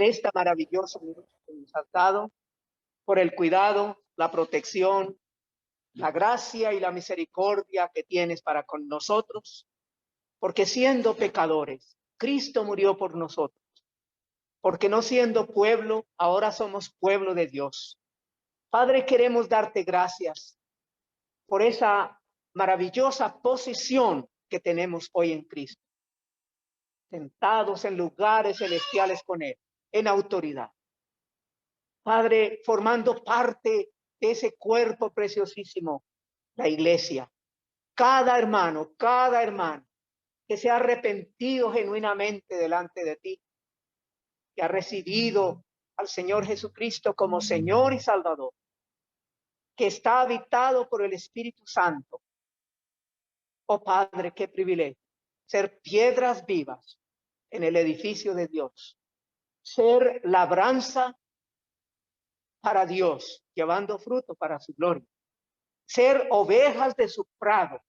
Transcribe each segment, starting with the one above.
en esta maravillosa noche que nos has dado, por el cuidado, la protección, la gracia y la misericordia que tienes para con nosotros, porque siendo pecadores, Cristo murió por nosotros, porque no siendo pueblo, ahora somos pueblo de Dios. Padre, queremos darte gracias por esa maravillosa posición que tenemos hoy en Cristo, sentados en lugares celestiales con Él, en autoridad. Padre, formando parte de ese cuerpo preciosísimo, la iglesia. Cada hermano que se ha arrepentido genuinamente delante de ti, que ha recibido al Señor Jesucristo como Señor y Salvador, que está habitado por el Espíritu Santo. Oh Padre, qué privilegio ser piedras vivas en el edificio de Dios, ser labranza para Dios, llevando fruto para su gloria, ser ovejas de su prado,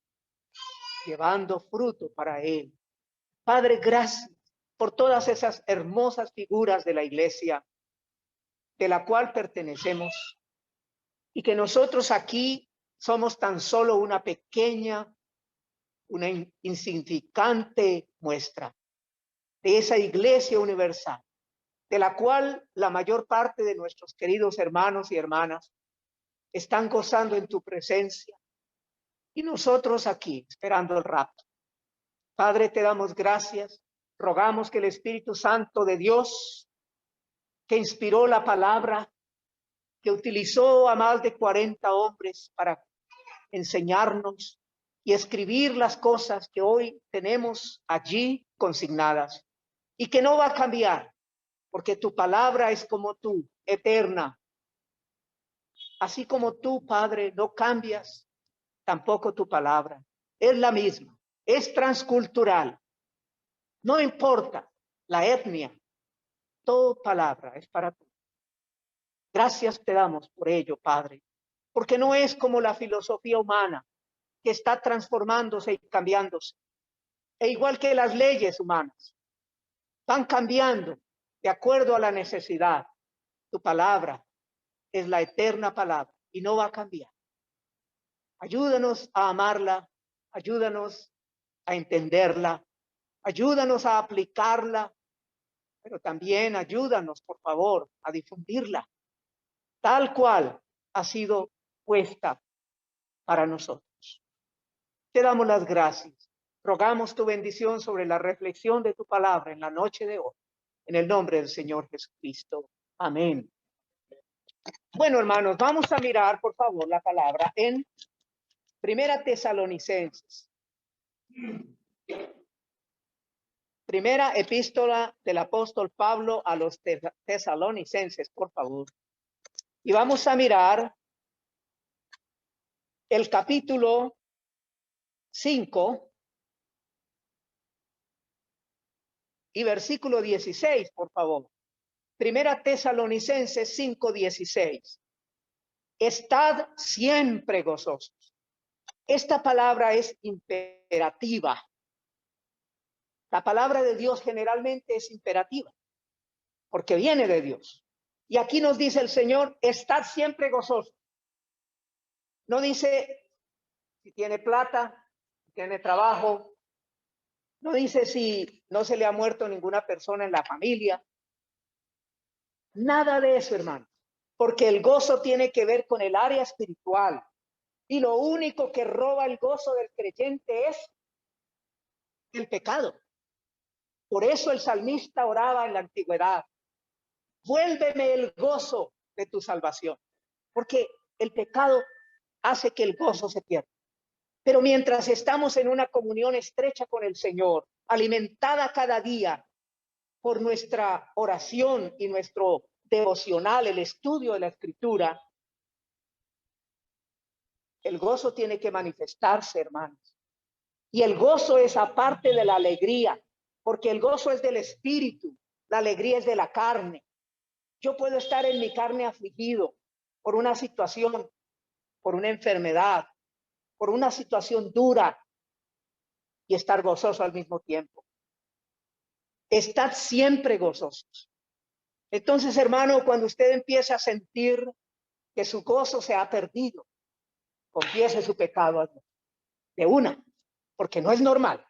llevando fruto para Él. Padre, gracias por todas esas hermosas figuras de la iglesia de la cual pertenecemos, y que nosotros aquí somos tan solo una pequeña, una insignificante muestra de esa iglesia universal, de la cual la mayor parte de nuestros queridos hermanos y hermanas están gozando en tu presencia, y nosotros aquí esperando el rapto. Padre, te damos gracias, rogamos que el Espíritu Santo de Dios, que inspiró la palabra, que utilizó a más de 40 hombres para enseñarnos y escribir las cosas que hoy tenemos allí consignadas, y que no va a cambiar, porque tu palabra es como tú, eterna. Así como tú, Padre, no cambias, tampoco tu palabra. Es la misma, es transcultural. No importa la etnia, toda palabra es para ti. Gracias te damos por ello, Padre, porque no es como la filosofía humana que está transformándose y cambiándose. E igual que las leyes humanas, van cambiando de acuerdo a la necesidad. Tu palabra es la eterna palabra y no va a cambiar. Ayúdanos a amarla, ayúdanos a entenderla, ayúdanos a aplicarla, pero también ayúdanos, por favor, a difundirla, tal cual ha sido puesta para nosotros. Te damos las gracias. Rogamos tu bendición sobre la reflexión de tu palabra en la noche de hoy, en el nombre del Señor Jesucristo. Amén. Bueno, hermanos, vamos a mirar, por favor, la palabra en Primera Tesalonicenses. Primera epístola del apóstol Pablo a los tesalonicenses, por favor. Y vamos a mirar el capítulo 5 y versículo 16, por favor. Primera Tesalonicenses 5:16. Estad siempre gozosos. Esta palabra es imperativa. La palabra de Dios generalmente es imperativa, porque viene de Dios. Y aquí nos dice el Señor, estad siempre gozosos. No dice si tiene plata, si tiene trabajo. No dice si no se le ha muerto ninguna persona en la familia. Nada de eso, hermano. Porque el gozo tiene que ver con el área espiritual. Y lo único que roba el gozo del creyente es el pecado. Por eso el salmista oraba en la antigüedad: vuélveme el gozo de tu salvación. Porque el pecado hace que el gozo se pierda. Pero mientras estamos en una comunión estrecha con el Señor, alimentada cada día por nuestra oración y nuestro devocional, el estudio de la Escritura, el gozo tiene que manifestarse, hermanos. Y el gozo es aparte de la alegría, porque el gozo es del espíritu, la alegría es de la carne. Yo puedo estar en mi carne afligido por una situación, por una enfermedad, por una situación dura, y estar gozoso al mismo tiempo. Estad siempre gozosos. Entonces, hermano, cuando usted empieza a sentir que su gozo se ha perdido, confiese su pecado a Dios de una, porque no es normal.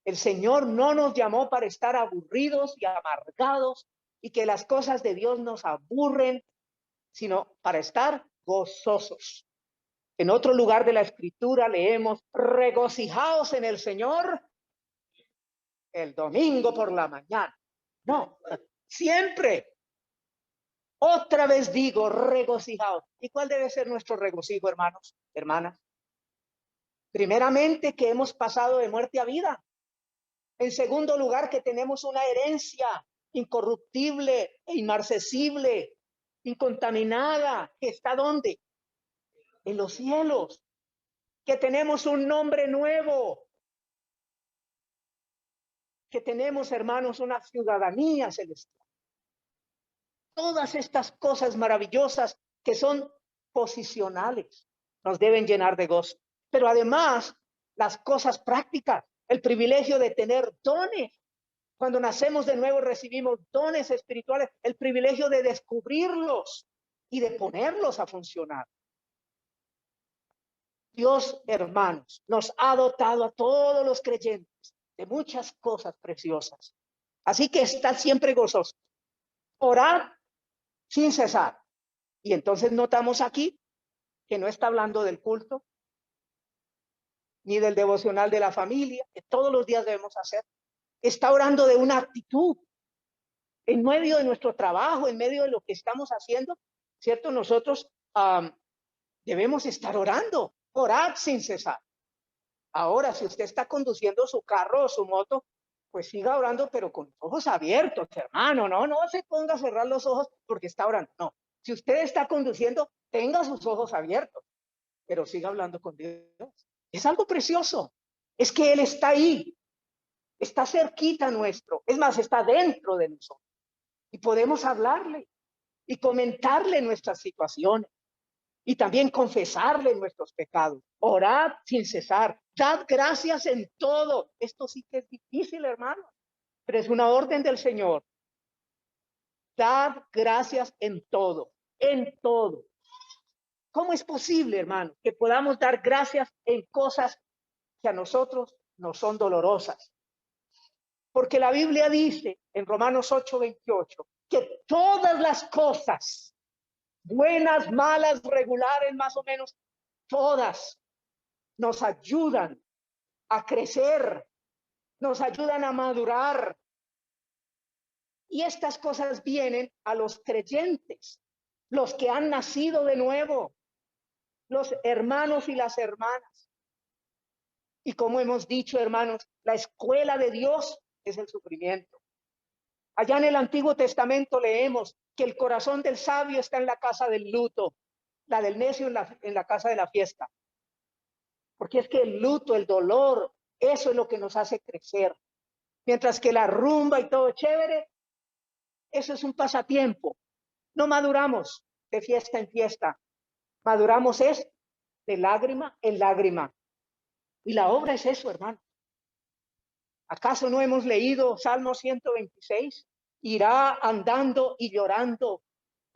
El Señor no nos llamó para estar aburridos y amargados y que las cosas de Dios nos aburren, sino para estar gozosos. En otro lugar de la Escritura leemos, regocijaos en el Señor el domingo por la mañana. No, siempre. Otra vez digo, regocijaos. ¿Y cuál debe ser nuestro regocijo, hermanos, hermanas? Primeramente, que hemos pasado de muerte a vida. En segundo lugar, que tenemos una herencia incorruptible e inmarcesible, incontaminada, que está ¿dónde? En los cielos. Que tenemos un nombre nuevo. Que tenemos, hermanos, una ciudadanía celestial. Todas estas cosas maravillosas que son posicionales nos deben llenar de gozo. Pero además, las cosas prácticas, el privilegio de tener dones. Cuando nacemos de nuevo recibimos dones espirituales, el privilegio de descubrirlos y de ponerlos a funcionar. Dios, hermanos, nos ha dotado a todos los creyentes de muchas cosas preciosas. Así que estad siempre gozosos. Orad sin cesar. Y entonces notamos aquí que no está hablando del culto, ni del devocional de la familia, que todos los días debemos hacer. Está orando de una actitud. En medio de nuestro trabajo, en medio de lo que estamos haciendo, ¿cierto? Nosotros debemos estar orando. Orad sin cesar. Ahora, si usted está conduciendo su carro o su moto, pues siga orando, pero con los ojos abiertos, hermano. No se ponga a cerrar los ojos porque está orando. No, si usted está conduciendo, tenga sus ojos abiertos, pero siga hablando con Dios. Es algo precioso. Es que Él está ahí, está cerquita nuestro. Es más, está dentro de nosotros. Y podemos hablarle y comentarle nuestras situaciones. Y también confesarle nuestros pecados. Orad sin cesar. Dad gracias en todo. Esto sí que es difícil, hermano, pero es una orden del Señor. Dad gracias en todo. En todo. ¿Cómo es posible, hermano, que podamos dar gracias en cosas que a nosotros nos son dolorosas? Porque la Biblia dice en Romanos 8:28 que todas las cosas, buenas, malas, regulares, más o menos, todas nos ayudan a crecer, nos ayudan a madurar. Y estas cosas vienen a los creyentes, los que han nacido de nuevo, los hermanos y las hermanas. Y como hemos dicho, hermanos, la escuela de Dios es el sufrimiento. Allá en el Antiguo Testamento leemos que el corazón del sabio está en la casa del luto, la del necio en la casa de la fiesta. Porque es que el luto, el dolor, eso es lo que nos hace crecer. Mientras que la rumba y todo chévere, eso es un pasatiempo. No maduramos de fiesta en fiesta. Maduramos es de lágrima en lágrima. Y la obra es eso, hermano. ¿Acaso no hemos leído Salmo 126? Irá andando y llorando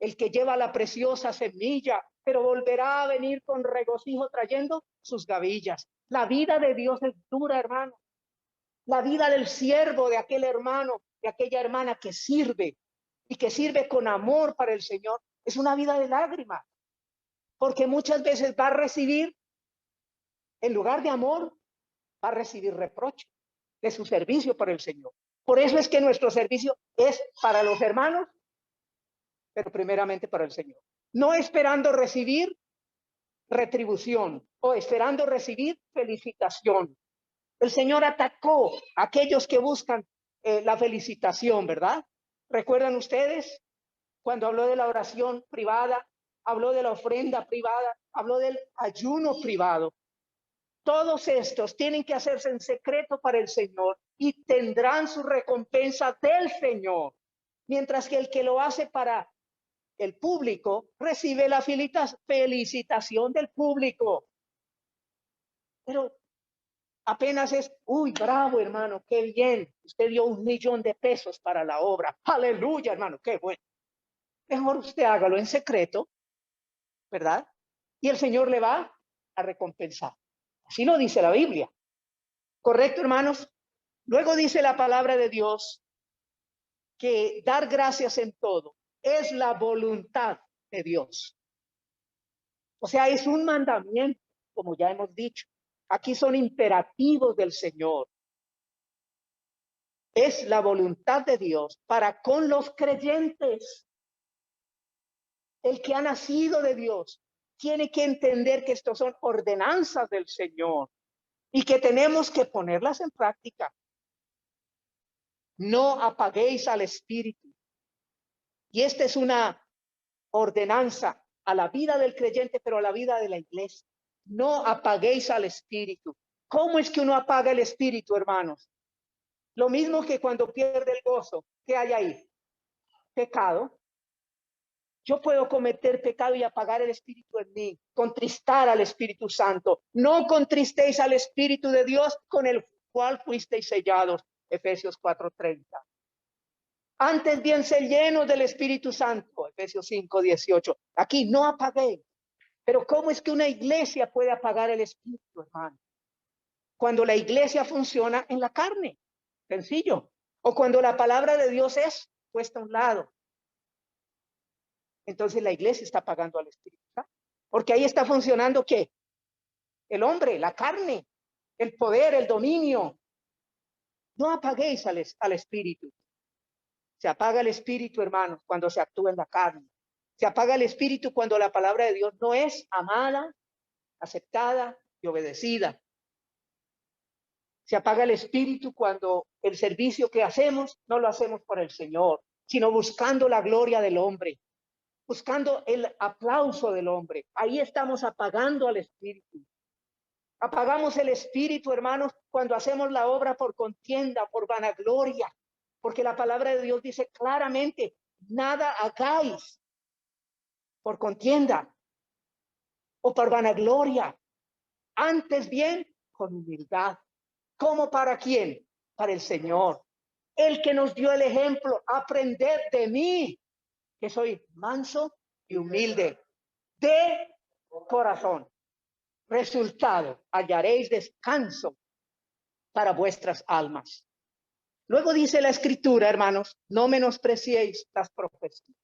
el que lleva la preciosa semilla, pero volverá a venir con regocijo trayendo sus gavillas. La vida de Dios es dura, hermano. La vida del siervo, de aquel hermano, de aquella hermana que sirve y que sirve con amor para el Señor, es una vida de lágrimas, porque muchas veces va a recibir, en lugar de amor, va a recibir reproche de su servicio para el Señor. Por eso es que nuestro servicio es para los hermanos, pero primeramente para el Señor. No esperando recibir retribución o esperando recibir felicitación. El Señor atacó a aquellos que buscan la felicitación, ¿verdad? ¿Recuerdan ustedes cuando habló de la oración privada, habló de la ofrenda privada, habló del ayuno privado? Todos estos tienen que hacerse en secreto para el Señor y tendrán su recompensa del Señor, mientras que el que lo hace para el público recibe la felicitación del público. Pero Apenas es, uy, bravo, hermano, qué bien. Usted dio 1.000.000 de pesos para la obra. Aleluya, hermano, qué bueno. Mejor usted hágalo en secreto, ¿verdad? Y el Señor le va a recompensar. Así lo dice la Biblia. ¿Correcto, hermanos? Luego dice la palabra de Dios que dar gracias en todo es la voluntad de Dios. O sea, es un mandamiento, como ya hemos dicho. Aquí son imperativos del Señor. Es la voluntad de Dios para con los creyentes. El que ha nacido de Dios tiene que entender que estos son ordenanzas del Señor y que tenemos que ponerlas en práctica. No apaguéis al Espíritu. Y esta es una ordenanza a la vida del creyente, pero a la vida de la iglesia. No apaguéis al Espíritu. ¿Cómo es que uno apaga el Espíritu, hermanos? Lo mismo que cuando pierde el gozo. ¿Qué hay ahí? Pecado. Yo puedo cometer pecado y apagar el Espíritu en mí, contristar al Espíritu Santo. No contristéis al Espíritu de Dios con el cual fuisteis sellados. Efesios 4:30. Antes bien ser llenos del Espíritu Santo. Efesios 5:18. Aquí no apaguéis. Pero ¿cómo es que una iglesia puede apagar el Espíritu, hermano? Cuando la iglesia funciona en la carne. Sencillo. O cuando la palabra de Dios es puesta a un lado. Entonces la iglesia está apagando al Espíritu Santo. Porque ahí está funcionando ¿qué? El hombre, la carne, el poder, el dominio. No apaguéis al Espíritu. Se apaga el Espíritu, hermanos, cuando se actúa en la carne. Se apaga el Espíritu cuando la palabra de Dios no es amada, aceptada y obedecida. Se apaga el Espíritu cuando el servicio que hacemos no lo hacemos por el Señor, sino buscando la gloria del hombre, buscando el aplauso del hombre. Ahí estamos apagando al Espíritu. Apagamos el Espíritu, hermanos, cuando hacemos la obra por contienda, por vanagloria, porque la palabra de Dios dice claramente, nada hagáis por contienda o por vanagloria, antes bien con humildad. ¿Cómo para quién? Para el Señor. El que nos dio el ejemplo, aprended de mí, que soy manso y humilde, de corazón. Resultado, hallaréis descanso para vuestras almas. Luego dice la Escritura, hermanos, no menospreciéis las profecías.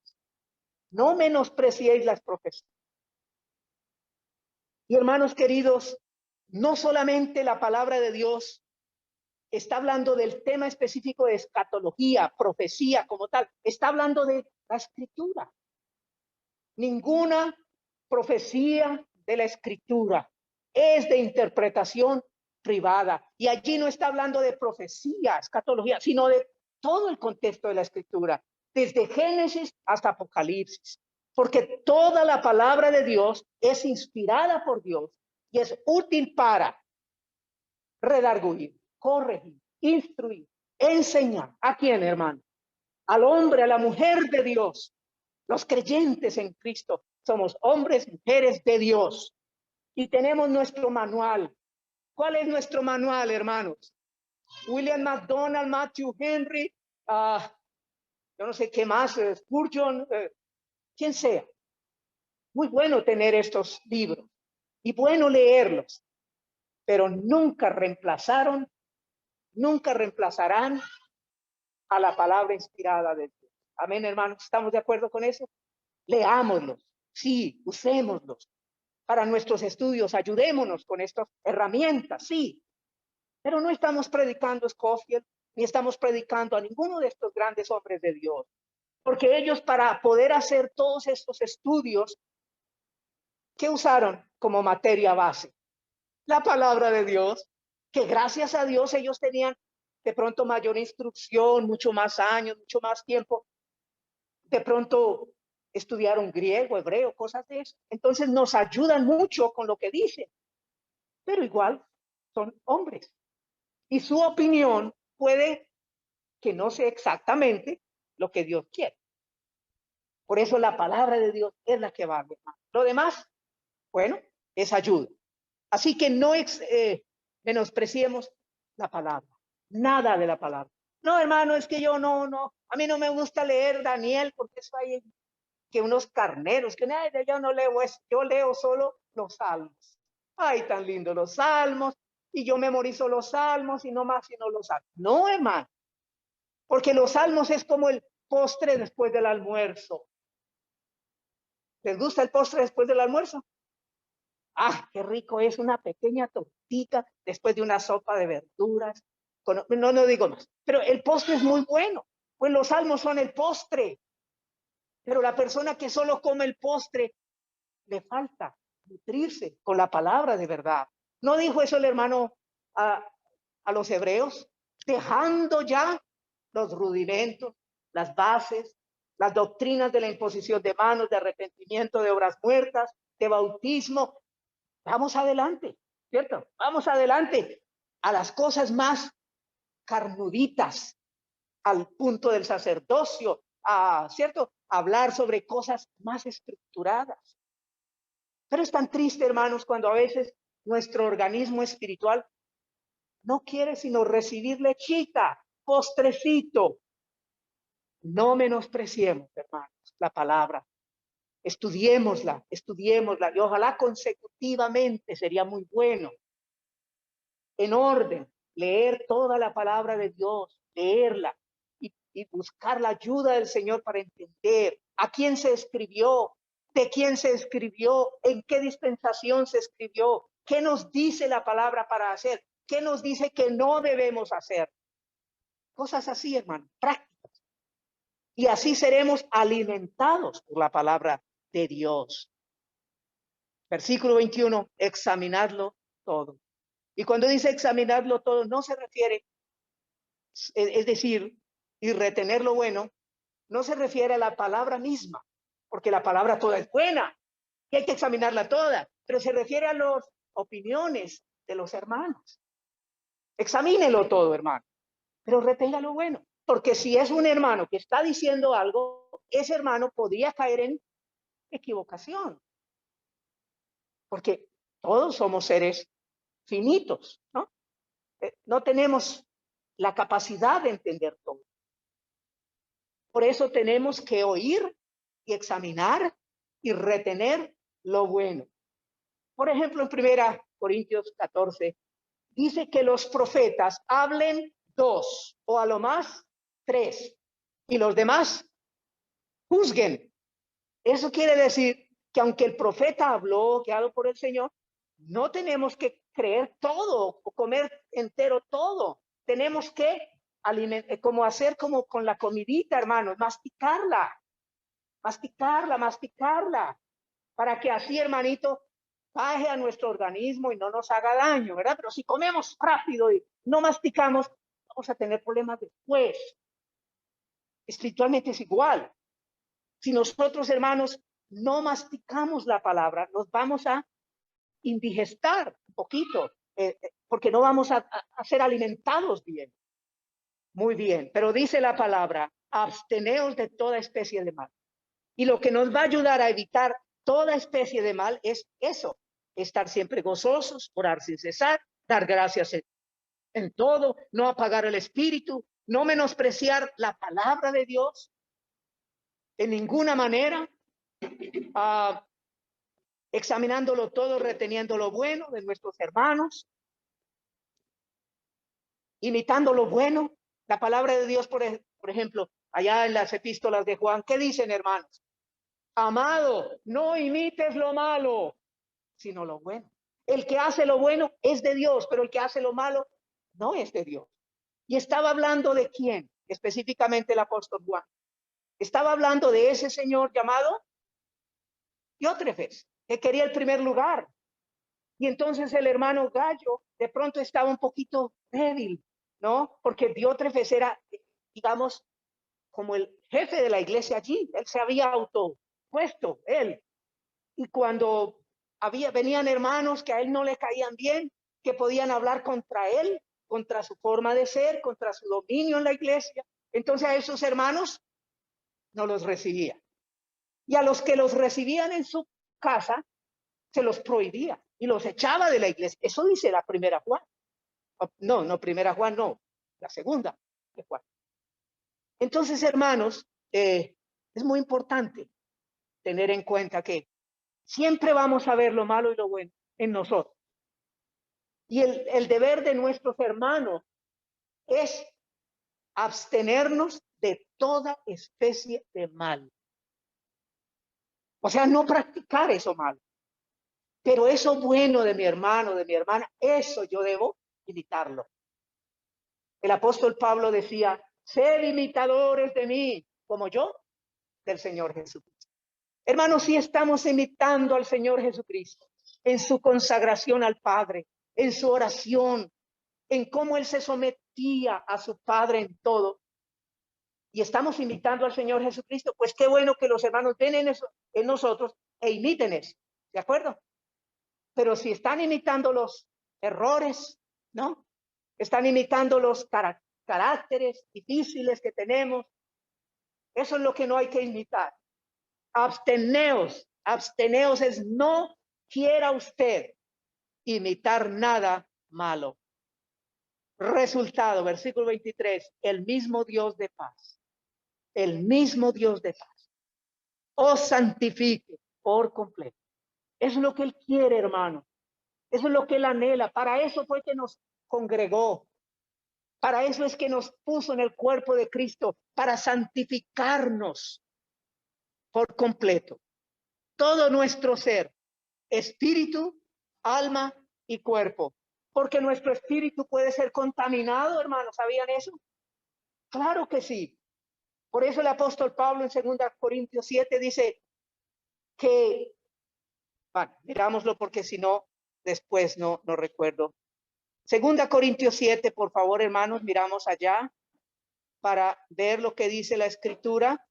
No menospreciéis las profecías. Y hermanos queridos, no solamente la palabra de Dios está hablando del tema específico de escatología, profecía como tal, está hablando de la Escritura. Ninguna profecía de la Escritura es de interpretación privada. Y allí no está hablando de profecía, escatología, sino de todo el contexto de la Escritura, desde Génesis hasta Apocalipsis. Porque toda la palabra de Dios es inspirada por Dios y es útil para redarguir, corregir, instruir, enseñar. ¿A quién, hermano? Al hombre, a la mujer de Dios. Los creyentes en Cristo somos hombres, mujeres de Dios. Y tenemos nuestro manual. ¿Cuál es nuestro manual, hermanos? William McDonald, Matthew Henry, yo no sé qué más, Spurgeon, quien sea. Muy bueno tener estos libros y bueno leerlos, pero nunca reemplazarán a la palabra inspirada de Dios. Amén, hermanos, ¿estamos de acuerdo con eso? Leámoslos, sí, usémoslos para nuestros estudios, ayudémonos con estas herramientas, sí, pero no estamos predicando a Scofield, ni estamos predicando a ninguno de estos grandes hombres de Dios, porque ellos para poder hacer todos estos estudios, ¿qué usaron como materia base? La palabra de Dios, que gracias a Dios ellos tenían de pronto mayor instrucción, mucho más años, mucho más tiempo, de pronto estudiaron griego, hebreo, cosas de eso. Entonces nos ayudan mucho con lo que dicen, pero igual son hombres. Y su opinión puede que no sea exactamente lo que Dios quiere. Por eso la palabra de Dios es la que vale. Lo demás, bueno, es ayuda. Así que no menospreciemos la palabra, nada de la palabra. No, hermano, es que yo no, a mí no me gusta leer Daniel porque eso hay que unos carneros, que yo no leo eso, yo leo solo los salmos. Ay, tan lindo los salmos, y yo memorizo los salmos y no más sino los salmos. No, hermano, porque los salmos es como el postre después del almuerzo. ¿Les gusta el postre después del almuerzo? Ah, qué rico es una pequeña tortita después de una sopa de verduras. No digo más, pero el postre es muy bueno. Pues los salmos son el postre. Pero la persona que solo come el postre, le falta nutrirse con la palabra de verdad. ¿No dijo eso el hermano a los hebreos? Dejando ya los rudimentos, las bases, las doctrinas de la imposición de manos, de arrepentimiento, de obras muertas, de bautismo. Vamos adelante, ¿cierto? Vamos adelante a las cosas más carnuditas, al punto del sacerdocio, ¿cierto? Hablar sobre cosas más estructuradas. Pero es tan triste, hermanos, cuando a veces nuestro organismo espiritual no quiere sino recibir lechita, postrecito. No menospreciemos, hermanos, la palabra. Estudiémosla y ojalá consecutivamente, sería muy bueno. En orden, leer toda la palabra de Dios, leerla y buscar la ayuda del Señor para entender a quién se escribió, de quién se escribió, en qué dispensación se escribió, qué nos dice la palabra para hacer, qué nos dice que no debemos hacer. Cosas así, hermano, prácticas. Y así seremos alimentados por la palabra de Dios. Versículo 21, examinadlo todo. Y cuando dice examinarlo todo, no se refiere, es decir, y retener lo bueno, no se refiere a la palabra misma, porque la palabra toda es buena y hay que examinarla toda, pero se refiere a las opiniones de los hermanos. Examínelo todo, hermano, pero retenga lo bueno, porque si es un hermano que está diciendo algo, ese hermano podría caer en equivocación, porque todos somos seres finitos, ¿no? No tenemos la capacidad de entender todo. Por eso tenemos que oír y examinar y retener lo bueno. Por ejemplo, en 1 Corintios 14, dice que los profetas hablen 2 o a lo más 3 y los demás juzguen. Eso quiere decir que aunque el profeta habló, guiado por el Señor, no tenemos que creer todo o comer entero todo. Tenemos que como hacer como con la comidita, hermanos, masticarla, para que así, hermanito, baje a nuestro organismo y no nos haga daño, ¿verdad? Pero si comemos rápido y no masticamos, vamos a tener problemas después. Espiritualmente es igual. Si nosotros, hermanos, no masticamos la palabra, nos vamos a indigestar un poquito, porque no vamos a ser alimentados bien. Muy bien, pero dice la palabra, absteneos de toda especie de mal. Y lo que nos va a ayudar a evitar toda especie de mal es eso, estar siempre gozosos, orar sin cesar, dar gracias en todo, no apagar el espíritu, no menospreciar la palabra de Dios en ninguna manera, examinándolo todo, reteniendo lo bueno de nuestros hermanos, imitando lo bueno. La palabra de Dios, por ejemplo, allá en las epístolas de Juan, ¿qué dicen, hermanos? Amado, no imites lo malo, sino lo bueno. El que hace lo bueno es de Dios, pero el que hace lo malo no es de Dios. Y estaba hablando de quién, específicamente el apóstol Juan. Estaba hablando de ese señor llamado Diótrefes, que quería el primer lugar. Y entonces el hermano Gallo de pronto estaba un poquito débil, ¿no? Porque Diótrefes era, digamos, como el jefe de la iglesia allí. Él se había autopuesto, él. Y cuando venían hermanos que a él no le caían bien, que podían hablar contra él, contra su forma de ser, contra su dominio en la iglesia, entonces a esos hermanos no los recibía. Y a los que los recibían en su casa, se los prohibía y los echaba de la iglesia. Eso dice la primera Juan. No, primera Juan, no, la segunda de Juan. Entonces, hermanos, es muy importante tener en cuenta que siempre vamos a ver lo malo y lo bueno en nosotros. Y el deber de nuestros hermanos es abstenernos de toda especie de mal. O sea, no practicar eso malo. Pero eso bueno de mi hermano, de mi hermana, eso yo debo imitarlo. El apóstol Pablo decía, sed imitadores de mí, como yo, del Señor Jesucristo. Hermanos, si estamos imitando al Señor Jesucristo en su consagración al Padre, en su oración, en cómo Él se sometía a su Padre en todo, y estamos imitando al Señor Jesucristo, pues qué bueno que los hermanos ven en eso, en nosotros e imiten eso, ¿de acuerdo? Pero si están imitando los errores, ¿no? Están imitando los caracteres difíciles que tenemos, eso es lo que no hay que imitar. Absteneos es no quiera usted imitar nada malo. Resultado, versículo 23, el mismo Dios de paz os santifique por completo. Eso es lo que Él quiere, hermano. Eso es lo que Él anhela. Para eso fue que nos congregó. Para eso es que nos puso en el cuerpo de Cristo, para santificarnos por completo. Todo nuestro ser, espíritu, alma y cuerpo. Porque nuestro espíritu puede ser contaminado, hermanos. ¿Sabían eso? Claro que sí. Por eso el apóstol Pablo en 2 Corintios 7 dice que, bueno, mirámoslo porque si no, después no recuerdo. 2 Corintios 7, por favor, hermanos, miramos allá para ver lo que dice la Escritura.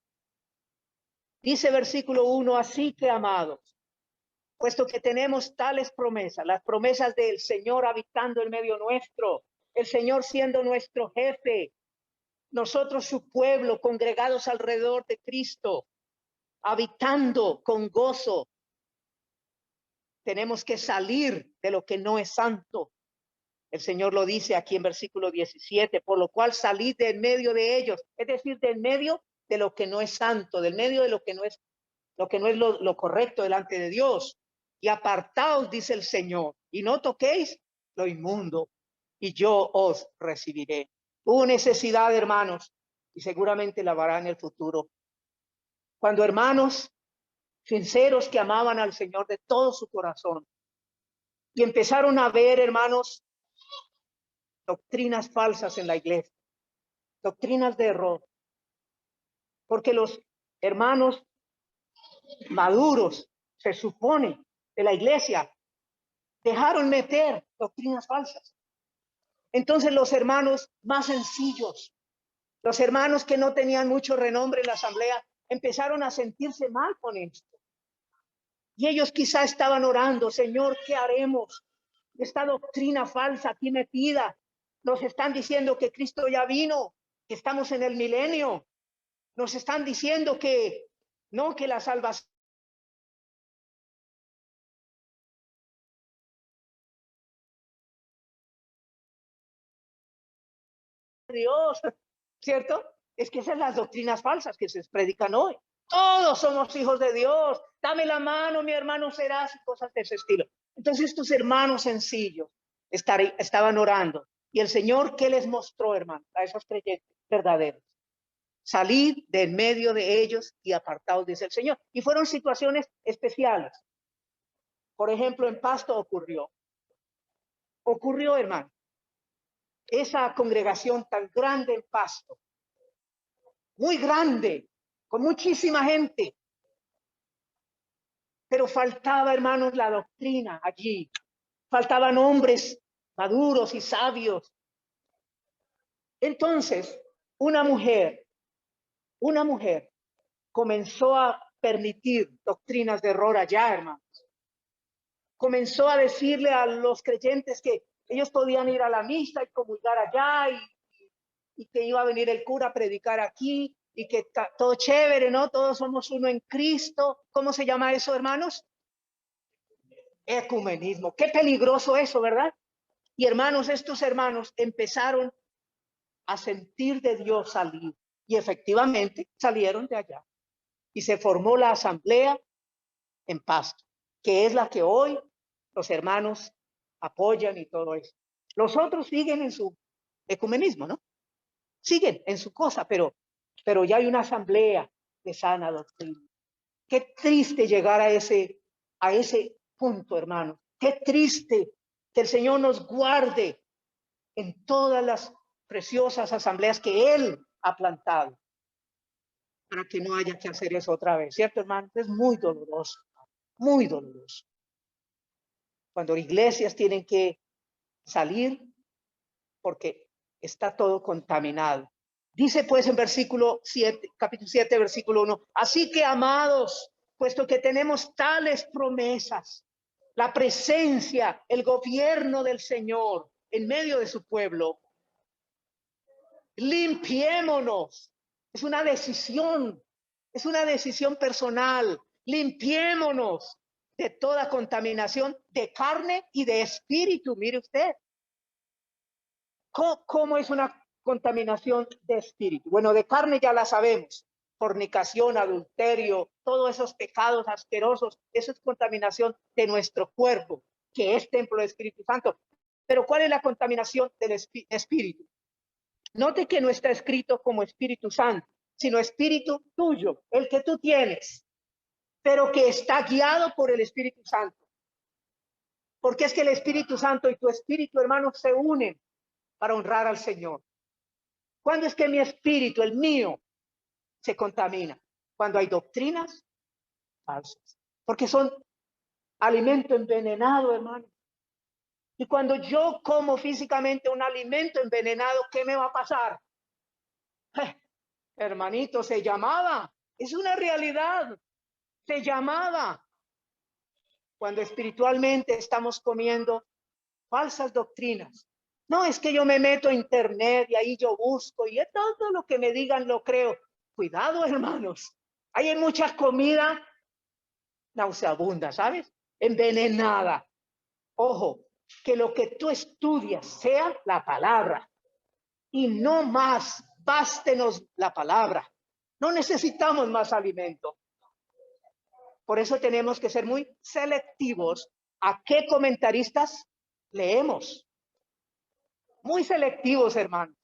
Dice versículo 1, así que, amados, puesto que tenemos tales promesas, las promesas del Señor habitando en medio nuestro, el Señor siendo nuestro jefe, nosotros su pueblo congregados alrededor de Cristo, habitando con gozo, tenemos que salir de lo que no es santo. El Señor lo dice aquí en versículo 17, por lo cual salid de en medio de ellos, es decir, de en medio de lo que no es santo, del medio de lo que no es lo correcto delante de Dios. Y apartaos, dice el Señor, y no toquéis lo inmundo, y yo os recibiré. Hubo necesidad, hermanos, y seguramente la habrá en el futuro. Cuando hermanos sinceros que amaban al Señor de todo su corazón, y empezaron a ver, hermanos, doctrinas falsas en la iglesia, doctrinas de error, porque los hermanos maduros, se supone, de la iglesia, dejaron meter doctrinas falsas. Entonces los hermanos más sencillos, los hermanos que no tenían mucho renombre en la asamblea, empezaron a sentirse mal con esto. Y ellos quizá estaban orando, Señor, ¿qué haremos? Esta doctrina falsa aquí metida. Nos están diciendo que Cristo ya vino, que estamos en el milenio. Nos están diciendo que no, que la salvación de Dios, ¿cierto? Es que esas son las doctrinas falsas que se predican hoy. Todos somos hijos de Dios. Dame la mano, mi hermano serás, y cosas de ese estilo. Entonces estos hermanos sencillos estaban orando. Y el Señor, ¿qué les mostró, hermano? A esos creyentes verdaderos. Salid de en medio de ellos y apartaos, dice el Señor. Y fueron situaciones especiales. Por ejemplo, en Pasto ocurrió, hermano, esa congregación tan grande en Pasto, muy grande, con muchísima gente, pero faltaba, hermanos, la doctrina allí. Faltaban hombres maduros y sabios. Entonces, una mujer comenzó a permitir doctrinas de error allá, hermanos. Comenzó a decirle a los creyentes que ellos podían ir a la misa y comulgar allá y que iba a venir el cura a predicar aquí y que todo chévere, ¿no? Todos somos uno en Cristo. ¿Cómo se llama eso, hermanos? Ecumenismo. Qué peligroso eso, ¿verdad? Y hermanos, estos hermanos empezaron a sentir de Dios salir. Y efectivamente salieron de allá. Y se formó la asamblea en Pasto, que es la que hoy los hermanos apoyan y todo eso. Los otros siguen en su ecumenismo, ¿no? Siguen en su cosa, pero ya hay una asamblea de sana doctrina. Qué triste llegar a ese punto, hermano. Qué triste que el Señor nos guarde en todas las preciosas asambleas que Él ha plantado, para que no haya que hacer eso otra vez, ¿cierto, hermano? Es muy doloroso, muy doloroso. Cuando iglesias tienen que salir porque está todo contaminado. Dice pues en versículo 7, capítulo 7, versículo 1, así que amados, puesto que tenemos tales promesas, la presencia, el gobierno del Señor en medio de su pueblo, limpiémonos. Es una decisión personal. Limpiémonos de toda contaminación de carne y de espíritu. Mire usted, ¿cómo es una contaminación de espíritu? Bueno, de carne ya la sabemos. Fornicación, adulterio, todos esos pecados asquerosos, eso es contaminación de nuestro cuerpo, que es templo del Espíritu Santo. Pero ¿cuál es la contaminación del espíritu? Note que no está escrito como Espíritu Santo, sino espíritu tuyo, el que tú tienes, pero que está guiado por el Espíritu Santo. Porque es que el Espíritu Santo y tu espíritu, hermanos, se unen para honrar al Señor. ¿Cuándo es que mi espíritu, el mío, se contamina? Cuando hay doctrinas falsas, porque son alimento envenenado, hermano. Y cuando yo como físicamente un alimento envenenado, ¿qué me va a pasar? Hermanito, se llamaba, es una realidad, se llamaba. Cuando espiritualmente estamos comiendo falsas doctrinas. No, es que yo me meto a internet y ahí yo busco y todo lo que me digan lo creo. Cuidado, hermanos. Hay mucha comida nauseabunda, ¿sabes? Envenenada. Ojo, que lo que tú estudias sea la palabra y no más. Bástenos la palabra. No necesitamos más alimento. Por eso tenemos que ser muy selectivos a qué comentaristas leemos. Muy selectivos, hermanos.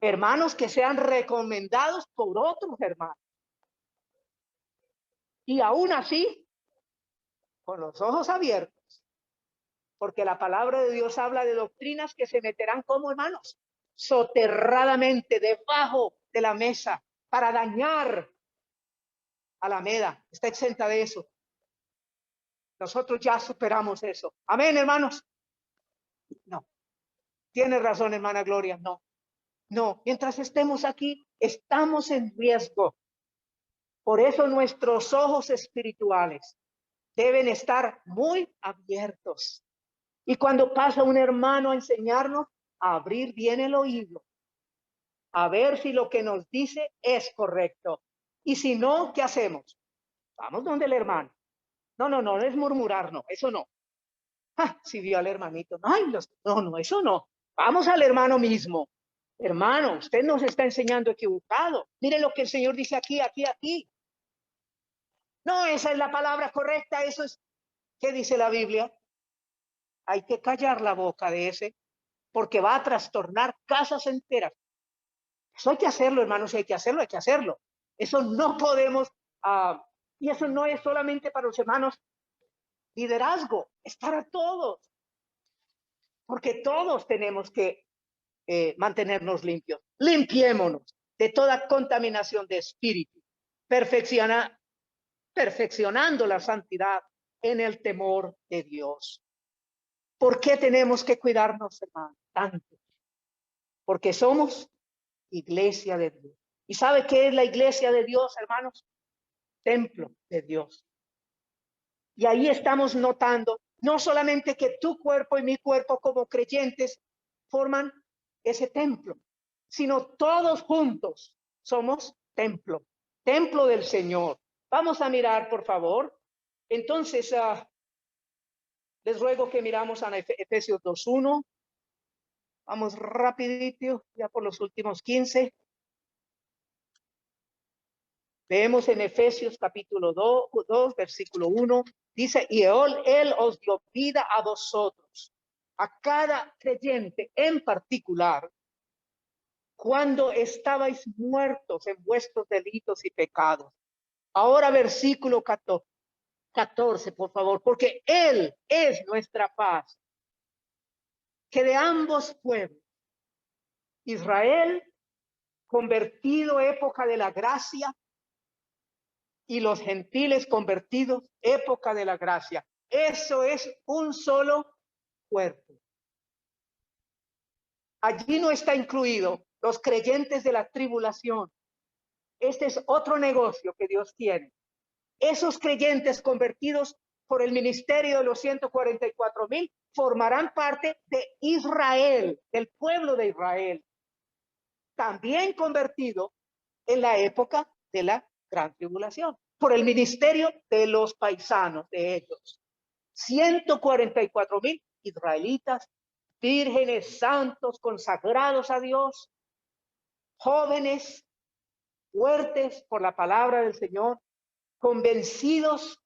Hermanos que sean recomendados por otros hermanos. Y aún así, con los ojos abiertos, porque la palabra de Dios habla de doctrinas que se meterán como, hermanos, soterradamente debajo de la mesa para dañar a la Alameda. Está exenta de eso. Nosotros ya superamos eso. Amén, hermanos. No. Tiene razón, hermana Gloria. No. No. Mientras estemos aquí, estamos en riesgo. Por eso nuestros ojos espirituales deben estar muy abiertos. Y cuando pasa un hermano a enseñarnos, a abrir bien el oído, a ver si lo que nos dice es correcto. Y si no, ¿qué hacemos? Vamos donde el hermano. No es murmurar, no, eso no. Si vio al hermanito, no, eso no. Vamos al hermano mismo. Hermano, usted nos está enseñando equivocado. Mire lo que el Señor dice aquí. No, esa es la palabra correcta, eso es. ¿Qué dice la Biblia? Hay que callar la boca de ese, porque va a trastornar casas enteras. Eso hay que hacerlo, hermanos, hay que hacerlo. Eso no podemos, y eso no es solamente para los hermanos liderazgo, es para todos, porque todos tenemos que mantenernos limpios. Limpiémonos de toda contaminación de espíritu, perfeccionando la santidad en el temor de Dios. ¿Por qué tenemos que cuidarnos, hermanos? Tanto. Porque somos iglesia de Dios. ¿Y sabe qué es la iglesia de Dios, hermanos? Templo de Dios. Y ahí estamos notando no solamente que tu cuerpo y mi cuerpo como creyentes forman ese templo, sino todos juntos somos templo del Señor. Vamos a mirar, por favor. Entonces, Les ruego que miramos a Efesios 2:1. Vamos rapidito, ya por los últimos 15. Leemos en Efesios capítulo 2, versículo 1. Dice, y él os dio vida a vosotros, a cada creyente en particular, cuando estabais muertos en vuestros delitos y pecados. Ahora versículo 14, por favor, porque Él es nuestra paz, que de ambos pueblos, Israel, convertido época de la gracia, y los gentiles convertidos época de la gracia. Eso es un solo cuerpo. Allí no está incluido los creyentes de la tribulación. Este es otro negocio que Dios tiene. Esos creyentes convertidos por el ministerio de los 144,000 formarán parte de Israel, del pueblo de Israel, también convertido en la época de la gran tribulación, por el ministerio de los paisanos de ellos. 144,000 israelitas, vírgenes, santos, consagrados a Dios, jóvenes, fuertes por la palabra del Señor, convencidos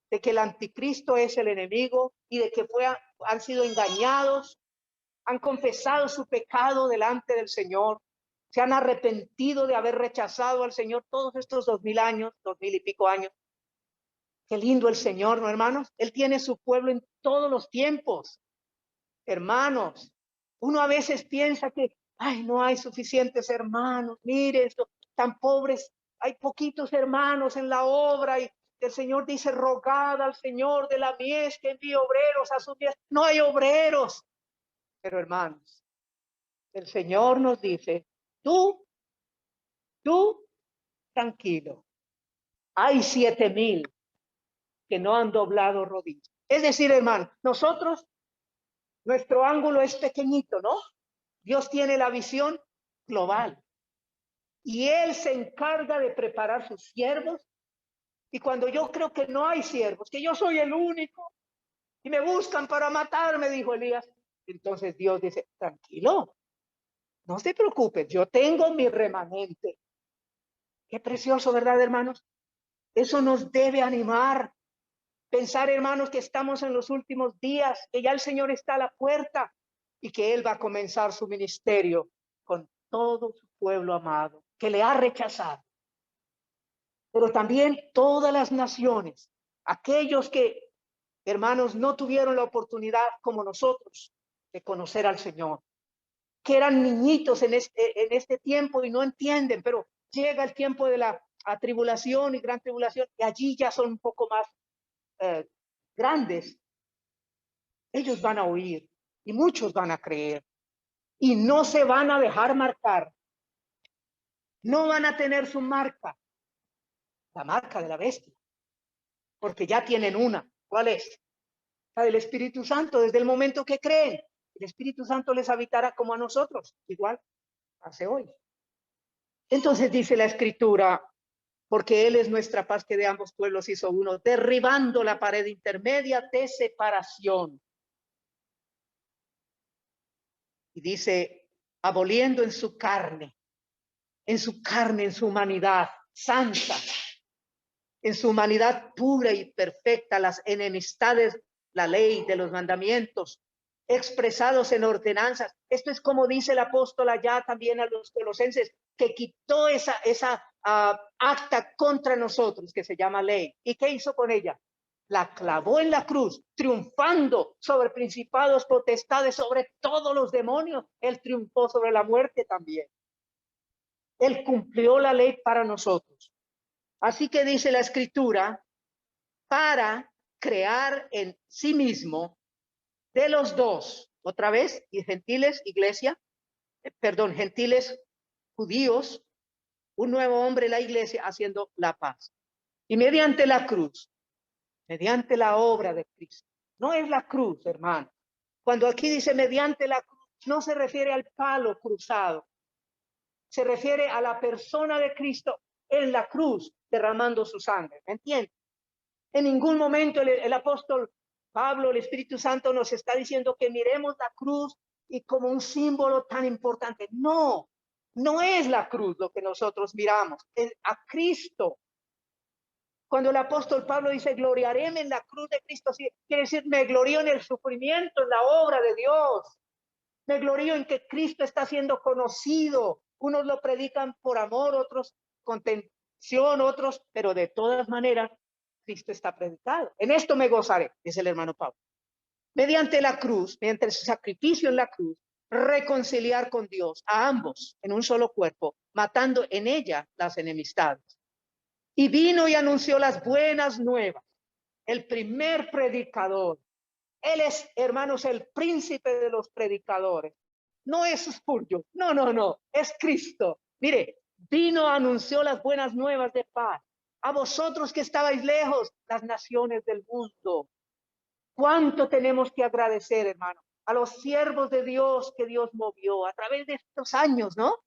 de que el anticristo es el enemigo y de que han sido engañados, han confesado su pecado delante del Señor, se han arrepentido de haber rechazado al Señor todos estos 2,000 años, 2,000 y pico años. Qué lindo el Señor, ¿no, hermanos? Él tiene su pueblo en todos los tiempos. Hermanos, uno a veces piensa que, ay, no hay suficientes hermanos, mire esto, tan pobres, hay poquitos hermanos en la obra y el Señor dice, rogad al Señor de la mies que envíe obreros a su mies. No hay obreros. Pero hermanos, el Señor nos dice, tú, tranquilo. Hay 7,000 que no han doblado rodillas. Es decir, hermano, nosotros, nuestro ángulo es pequeñito, ¿no? Dios tiene la visión global. Y Él se encarga de preparar sus siervos. Y cuando yo creo que no hay siervos, que yo soy el único, y me buscan para matarme, dijo Elías, entonces Dios dice, tranquilo, no se preocupe, yo tengo mi remanente. Qué precioso, ¿verdad, hermanos? Eso nos debe animar. Pensar, hermanos, que estamos en los últimos días, que ya el Señor está a la puerta y que Él va a comenzar su ministerio con todo su pueblo amado, que le ha rechazado. Pero también todas las naciones, aquellos que, hermanos, no tuvieron la oportunidad como nosotros de conocer al Señor, que eran niñitos en este tiempo y no entienden, pero llega el tiempo de la tribulación y gran tribulación y allí ya son un poco más grandes. Ellos van a oír y muchos van a creer y no se van a dejar marcar. No van a tener su marca, la marca de la bestia, porque ya tienen una. ¿Cuál es? La del Espíritu Santo. Desde el momento que creen, el Espíritu Santo les habitará como a nosotros, igual hace hoy. Entonces dice la Escritura, porque Él es nuestra paz, que de ambos pueblos hizo uno, derribando la pared intermedia de separación. Y dice, aboliendo en su carne, en su humanidad santa, en su humanidad pura y perfecta, las enemistades, la ley de los mandamientos, expresados en ordenanzas. Esto es como dice el apóstol allá también a los colosenses, que quitó esa acta contra nosotros que se llama ley. ¿Y qué hizo con ella? La clavó en la cruz, triunfando sobre principados, potestades, sobre todos los demonios. Él triunfó sobre la muerte también. Él cumplió la ley para nosotros. Así que dice la Escritura, para crear en sí mismo de los dos, otra vez, y gentiles, iglesia, gentiles, judíos, un nuevo hombre, la iglesia, haciendo la paz. Y mediante la cruz, mediante la obra de Cristo. No es la cruz, hermano. Cuando aquí dice mediante la cruz, no se refiere al palo cruzado. Se refiere a la persona de Cristo en la cruz derramando su sangre. ¿Me entiendes? En ningún momento el apóstol Pablo, el Espíritu Santo nos está diciendo que miremos la cruz y como un símbolo tan importante. No, no es la cruz lo que nosotros miramos, es a Cristo. Cuando el apóstol Pablo dice, gloriaréme en la cruz de Cristo, sí, quiere decir, me glorío en el sufrimiento, en la obra de Dios. Me glorío en que Cristo está siendo conocido. Unos lo predican por amor, otros con tensión, otros, pero de todas maneras, Cristo está predicado. En esto me gozaré, dice el hermano Pablo. Mediante la cruz, mediante su sacrificio en la cruz, reconciliar con Dios a ambos en un solo cuerpo, matando en ella las enemistades. Y vino y anunció las buenas nuevas. El primer predicador. Él es, hermanos, el príncipe de los predicadores. No es Spurgeon, no, es Cristo. Mire, vino, anunció las buenas nuevas de paz. A vosotros que estabais lejos, las naciones del mundo. ¿Cuánto tenemos que agradecer, hermano? A los siervos de Dios que Dios movió a través de estos años, ¿no?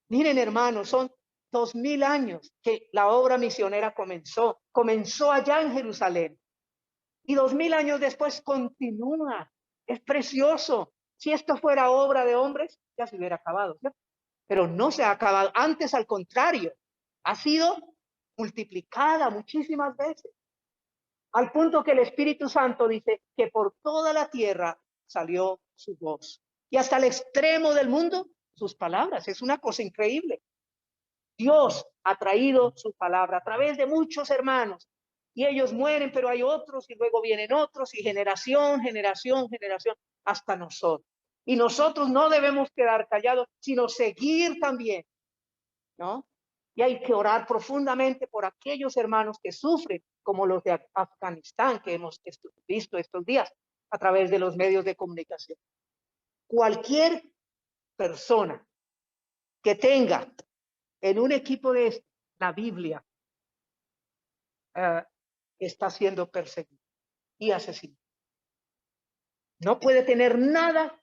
Miren, hermanos, son 2000 años que la obra misionera comenzó allá en Jerusalén. Y 2000 años después continúa. Es precioso. Si esto fuera obra de hombres, ya se hubiera acabado, ¿cierto? Pero no se ha acabado. Antes, al contrario, ha sido multiplicada muchísimas veces. Al punto que el Espíritu Santo dice que por toda la tierra salió su voz. Y hasta el extremo del mundo, sus palabras. Es una cosa increíble. Dios ha traído su palabra a través de muchos hermanos. Y ellos mueren, pero hay otros, y luego vienen otros, y generación, hasta nosotros. Y nosotros no debemos quedar callados, sino seguir también, ¿no? Y hay que orar profundamente por aquellos hermanos que sufren, como los de Afganistán, que hemos visto estos días a través de los medios de comunicación. Cualquier persona que tenga en un equipo de la Biblia, está siendo perseguido y asesinado. No puede tener nada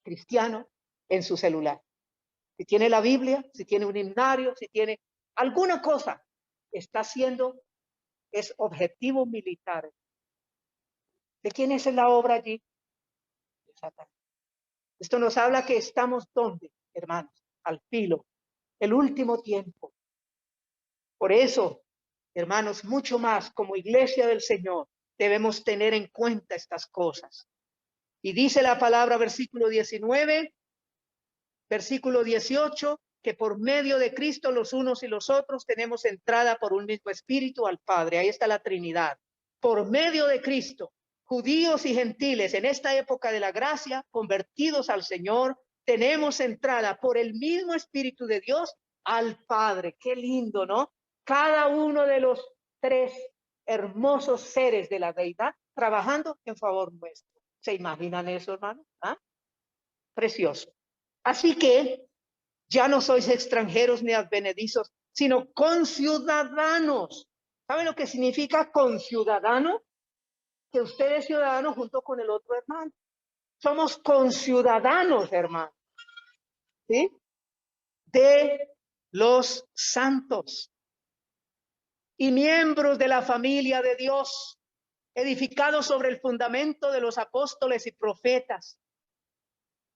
cristiano en su celular. Si tiene la Biblia, si tiene un himnario, si tiene alguna cosa, está siendo, es objetivo militar. ¿De quién es la obra allí? De Satanás. Esto nos habla que estamos donde, hermanos, al filo, el último tiempo. Por eso, hermanos, mucho más como iglesia del Señor, debemos tener en cuenta estas cosas. Y dice la palabra, versículo 19, versículo 18, que por medio de Cristo los unos y los otros tenemos entrada por un mismo espíritu al Padre. Ahí está la Trinidad. Por medio de Cristo, judíos y gentiles en esta época de la gracia, convertidos al Señor, tenemos entrada por el mismo Espíritu de Dios al Padre. Qué lindo, ¿no? Cada uno de los tres hermosos seres de la deidad trabajando en favor nuestro. ¿Se imaginan eso, hermano? ¿Ah? Precioso. Así que ya no sois extranjeros ni advenedizos, sino conciudadanos. ¿Saben lo que significa conciudadano? Que usted es ciudadano junto con el otro hermano. Somos conciudadanos, hermano, ¿sí? De los santos y miembros de la familia de Dios, edificados sobre el fundamento de los apóstoles y profetas,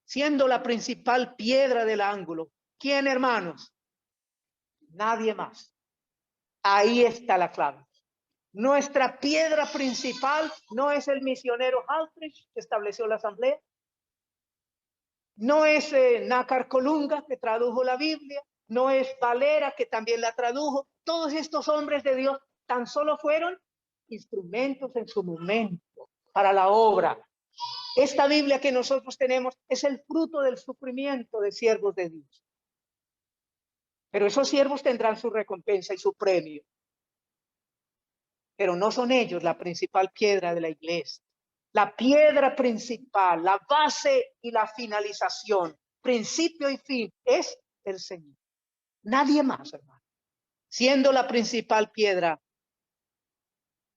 siendo la principal piedra del ángulo. ¿Quién, hermanos? Nadie más. Ahí está la clave. Nuestra piedra principal no es el misionero Aldrich, que estableció la asamblea. No es Nácar Colunga, que tradujo la Biblia. No es Valera, que también la tradujo. Todos estos hombres de Dios tan solo fueron instrumentos en su momento para la obra. Esta Biblia que nosotros tenemos es el fruto del sufrimiento de siervos de Dios. Pero esos siervos tendrán su recompensa y su premio. Pero no son ellos la principal piedra de la iglesia. La piedra principal, la base y la finalización, principio y fin, es el Señor. Nadie más, hermano. Siendo la principal piedra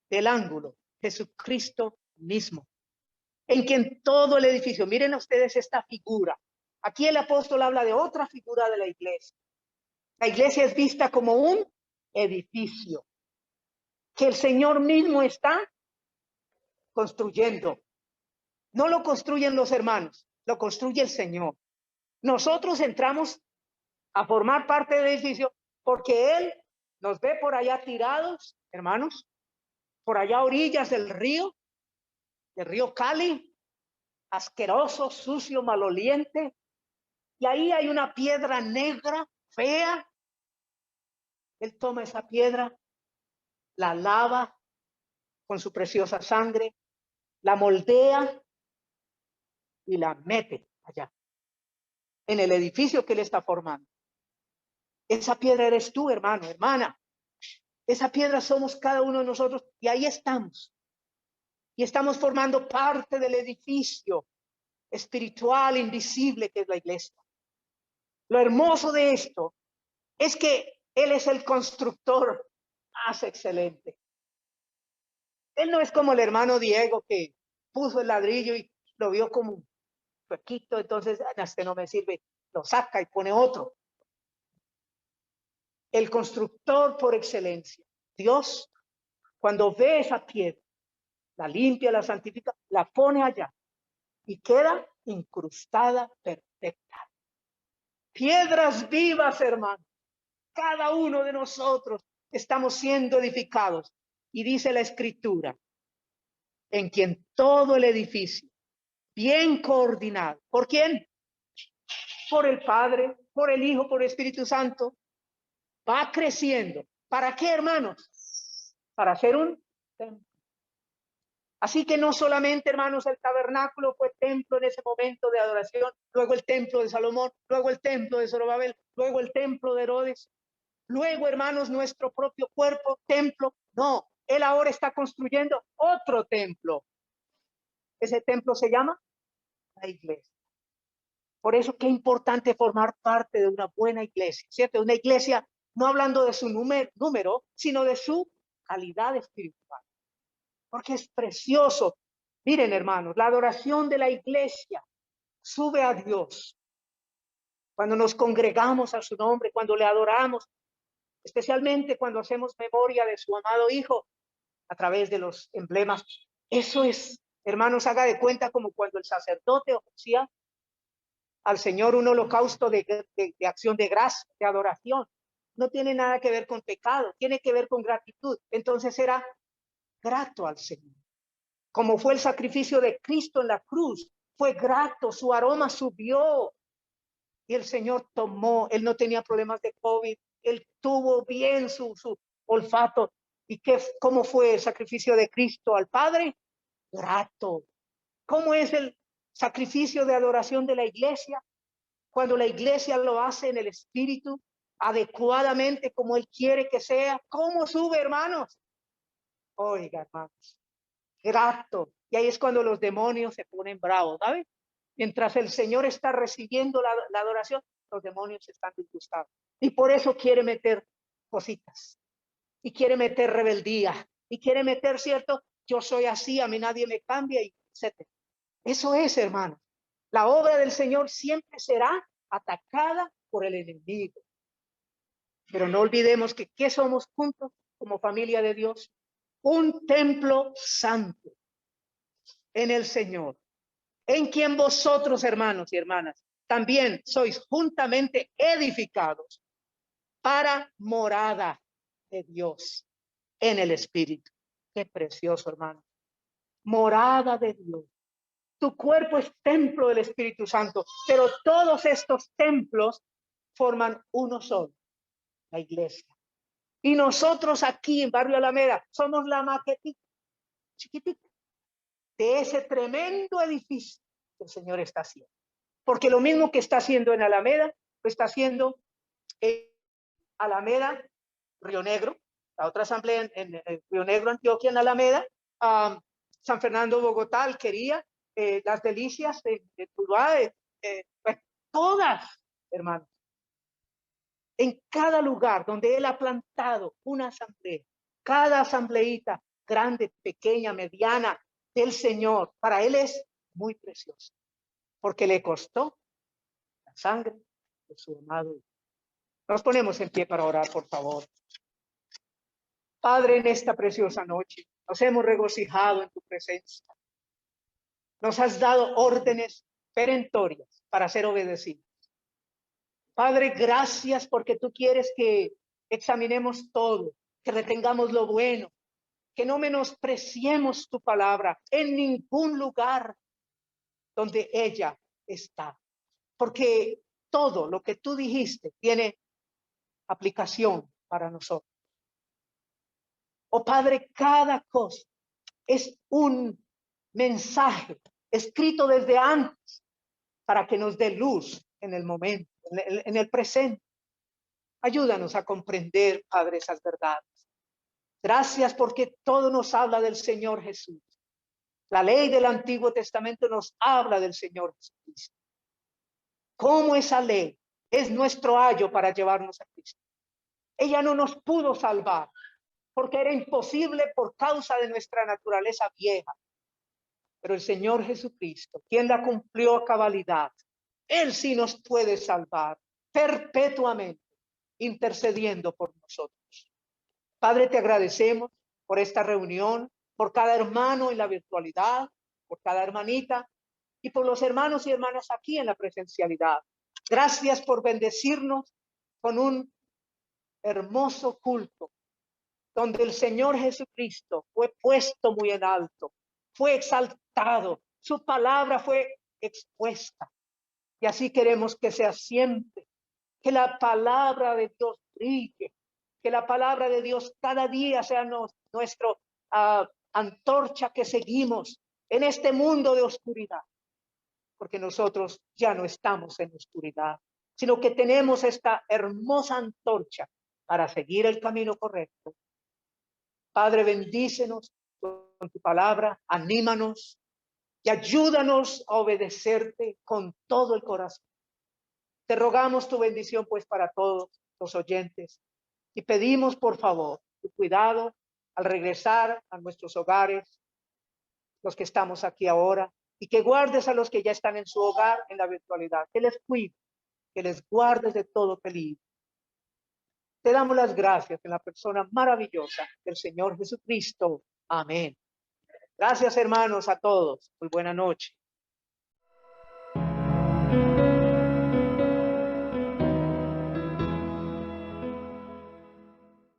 del ángulo, Jesucristo mismo, en quien todo el edificio, miren ustedes esta figura. Aquí el apóstol habla de otra figura de la iglesia. La iglesia es vista como un edificio, que el Señor mismo está construyendo. No lo construyen los hermanos, lo construye el Señor. Nosotros entramos a formar parte del edificio porque Él nos ve por allá tirados, hermanos, por allá a orillas del río Cali, asqueroso, sucio, maloliente, y ahí hay una piedra negra, fea. Él toma esa piedra, la lava con su preciosa sangre, la moldea y la mete allá, en el edificio que Él está formando. Esa piedra eres tú, hermano, hermana. Esa piedra somos cada uno de nosotros y ahí estamos. Y estamos formando parte del edificio espiritual, invisible que es la iglesia. Lo hermoso de esto es que Él es el constructor más excelente. Él no es como el hermano Diego que puso el ladrillo y lo vio como un huequito, entonces este no me sirve, lo saca y pone otro. El constructor por excelencia, Dios, cuando ve esa piedra, la limpia, la santifica, la pone allá y queda incrustada perfecta. Piedras vivas, hermano. Cada uno de nosotros estamos siendo edificados. Y dice la Escritura, en quien todo el edificio, bien coordinado. ¿Por quién? Por el Padre, por el Hijo, por el Espíritu Santo. Va creciendo. ¿Para qué, hermanos? Para hacer un templo. Así que no solamente, hermanos, el tabernáculo fue templo en ese momento de adoración, luego el templo de Salomón, luego el templo de Zorobabel, luego el templo de Herodes, luego, hermanos, nuestro propio cuerpo, templo. No, Él ahora está construyendo otro templo. Ese templo se llama la iglesia. Por eso qué importante formar parte de una buena iglesia, ¿cierto? Una iglesia no hablando de su número, sino de su calidad espiritual. Porque es precioso. Miren, hermanos, la adoración de la iglesia sube a Dios. Cuando nos congregamos a su nombre, cuando le adoramos, especialmente cuando hacemos memoria de su amado Hijo a través de los emblemas. Eso es, hermanos, haga de cuenta como cuando el sacerdote ofrecía al Señor un holocausto de acción de gracia, de adoración. No tiene nada que ver con pecado, tiene que ver con gratitud. Entonces era grato al Señor. Como fue el sacrificio de Cristo en la cruz, fue grato, su aroma subió y el Señor tomó, Él no tenía problemas de COVID, Él tuvo bien su olfato. ¿Y cómo fue el sacrificio de Cristo al Padre? Grato. ¿Cómo es el sacrificio de adoración de la iglesia? Cuando la iglesia lo hace en el Espíritu, adecuadamente como Él quiere que sea. ¿Cómo sube, hermanos? Oiga, hermanos, grato. Y ahí es cuando los demonios se ponen bravos, ¿sabes? Mientras el Señor está recibiendo la adoración, los demonios están disgustados. Y por eso quiere meter cositas. Y quiere meter rebeldía. Y quiere meter, ¿cierto? Yo soy así, a mí nadie me cambia, etc. Eso es, hermanos. La obra del Señor siempre será atacada por el enemigo. Pero no olvidemos que ¿qué somos juntos como familia de Dios? Un templo santo en el Señor, en quien vosotros, hermanos y hermanas, también sois juntamente edificados para morada de Dios en el Espíritu. Qué precioso, hermano. Morada de Dios. Tu cuerpo es templo del Espíritu Santo, pero todos estos templos forman uno solo, la iglesia. Y nosotros aquí en Barrio Alameda somos la maquetita, chiquitita, de ese tremendo edificio que el Señor está haciendo. Porque lo mismo que está haciendo en Alameda, lo está haciendo en Alameda, Río Negro, la otra asamblea en Río Negro, Antioquia, en Alameda, San Fernando, Bogotá, Alquería, Las Delicias, de Tuluá, pues, todas, hermanos. En cada lugar donde Él ha plantado una asamblea, cada asambleíta, grande, pequeña, mediana, del Señor, para Él es muy precioso, porque le costó la sangre de su amado. Nos ponemos en pie para orar, por favor. Padre, en esta preciosa noche, Nos hemos regocijado en tu presencia. Nos has dado órdenes perentorias para ser obedecidos. Padre, gracias porque tú quieres que examinemos todo, que retengamos lo bueno, que no menospreciemos tu palabra en ningún lugar donde ella está. Porque todo lo que tú dijiste tiene aplicación para nosotros. Oh Padre, cada cosa es un mensaje escrito desde antes para que nos dé luz en el momento, en el presente. Ayúdanos a comprender, Padre, esas verdades. Gracias porque todo nos habla del Señor Jesús. La ley del Antiguo Testamento nos habla del Señor Jesucristo. Cómo esa ley es nuestro ayo para llevarnos a Cristo. Ella no nos pudo salvar porque era imposible por causa de nuestra naturaleza vieja. Pero el Señor Jesucristo, quien la cumplió a cabalidad, Él sí nos puede salvar perpetuamente, intercediendo por nosotros. Padre, te agradecemos por esta reunión, por cada hermano en la virtualidad, por cada hermanita y por los hermanos y hermanas aquí en la presencialidad. Gracias por bendecirnos con un hermoso culto donde el Señor Jesucristo fue puesto muy en alto, fue exaltado, su palabra fue expuesta. Y así queremos que sea siempre, que la palabra de Dios brille, que la palabra de Dios cada día sea nuestro antorcha que seguimos en este mundo de oscuridad, porque nosotros ya no estamos en oscuridad, sino que tenemos esta hermosa antorcha para seguir el camino correcto. Padre, bendícenos con tu palabra, anímanos y ayúdanos a obedecerte con todo el corazón. Te rogamos tu bendición pues para todos los oyentes y pedimos por favor tu cuidado al regresar a nuestros hogares, los que estamos aquí ahora, y que guardes a los que ya están en su hogar en la virtualidad, que les cuides, que les guardes de todo peligro. Te damos las gracias en la persona maravillosa del Señor Jesucristo. Amén. Gracias, hermanos, a todos. Muy buena noche.